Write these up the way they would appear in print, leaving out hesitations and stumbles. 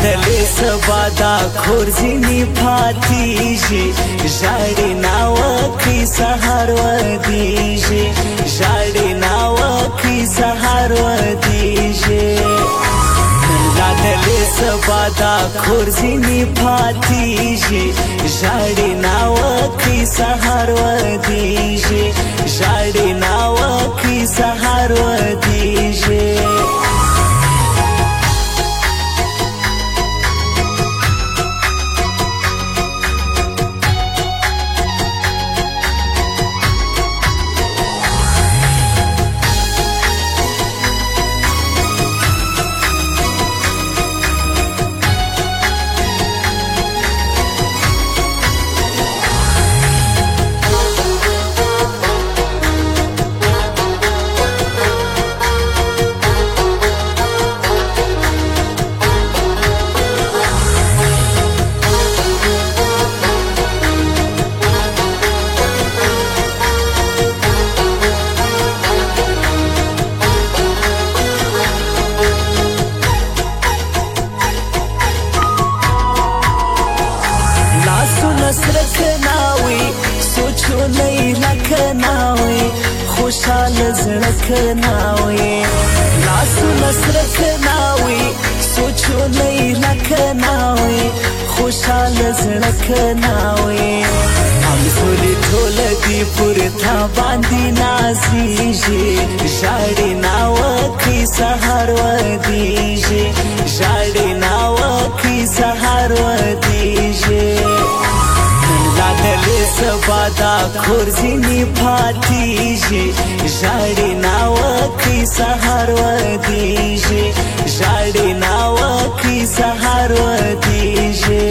लादले सबादा खोर्जिनी फातीजी जाडी नाव की सहारवदीजी जाडी नाव की सहारवदीजी लादले सबादा खोर्जिनी फातीजी जाडी नाव की सहारवदीजी जाडी नाव की सहारवदीजी रखनावी सोचो नहीं रखनावी खुशहाल रखनावी लासु नस रखनावी सोचो नहीं रखनावी खुशहाल रखनावी हम सोली ढोल दी पुरथा बांधी नाजीजी जाडी नाव की सहारवदीजी जाडी नाव की सहारवदीजी लादले सबादा खोर्जिनी फातीजी जाडी नाव की सहारवदीजी जाडी नाव की सहारवदीजी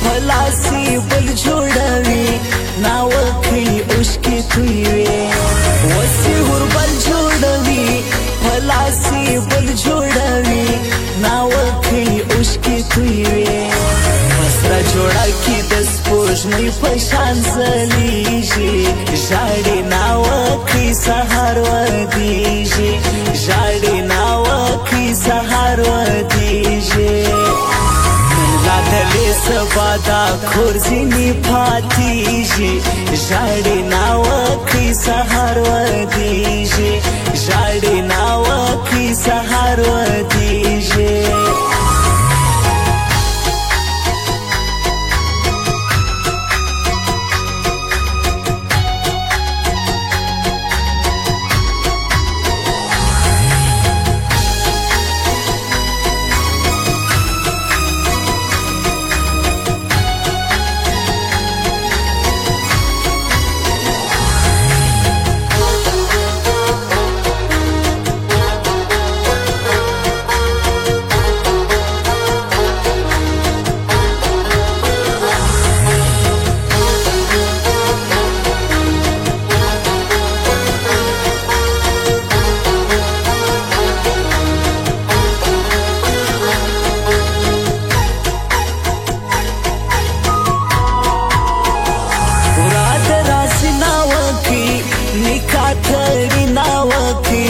फलासी बल जोड़वी नाव खी उसकी तुईवे वसी हुरबल जोड़वी फलासी बल जोड़वी नाव खी उसकी तुईवे मसरा जोड़ा की 10 पोष नहीं पशान जलीजी जाडी नाव की सहारवदीजी जाडी नाव की सहारवदीजी लादले सबादा खोर्जिनी फातीजी जाडी नाव की सहारवदीजी जाडी नाव की सहारवदीजी निकाथरी नावकी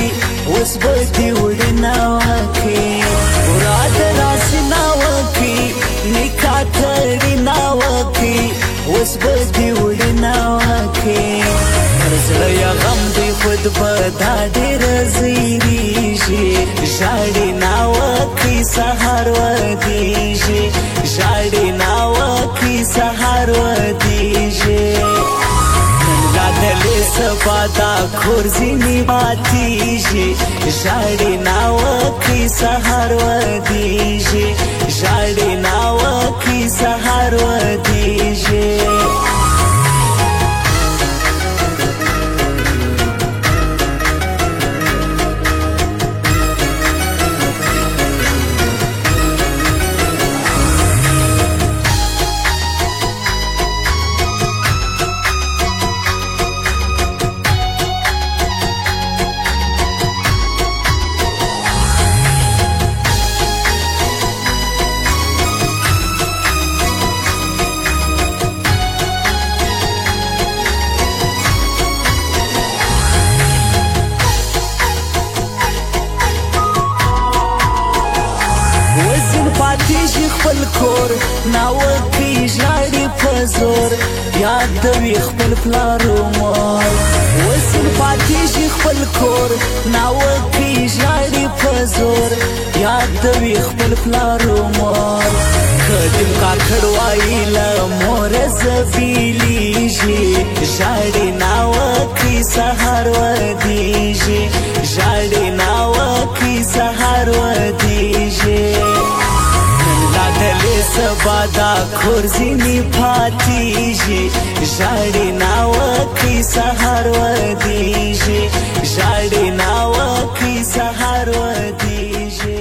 उस बदी उड़ी नावकी मुराद राशि नावकी निकाथरी नावकी उस बदी उड़ी नावकी रजया गम दी खुद बदा डेर जीरीजी जाडी नावकी सहारवदीजी जाडी नावकी सहारवदीजी دلې سبا دا کور ځینې ماتېږي ژاړې ناوکۍ سهار ودېږي ژاړې ناوکۍ سهار ودېږي پاتېږي خپل کور ناوکۍ ژاړي په زور یادوي خپل پلار و مور وسین پاتېږي خپل کور ناوکۍ ژاړي په زور یادوي خپل پلار و مور کدیم کاکړ وایي له موره زبېلېږي ژاړي ناوکۍ سهار ودېږي ژاړي ناوکۍ سهار ودېږي دلې سبا دا کور ځینې پاتېږي ژاړې ناوکۍ سهار ودېږي ژاړې ناوکۍ سهار ودېږي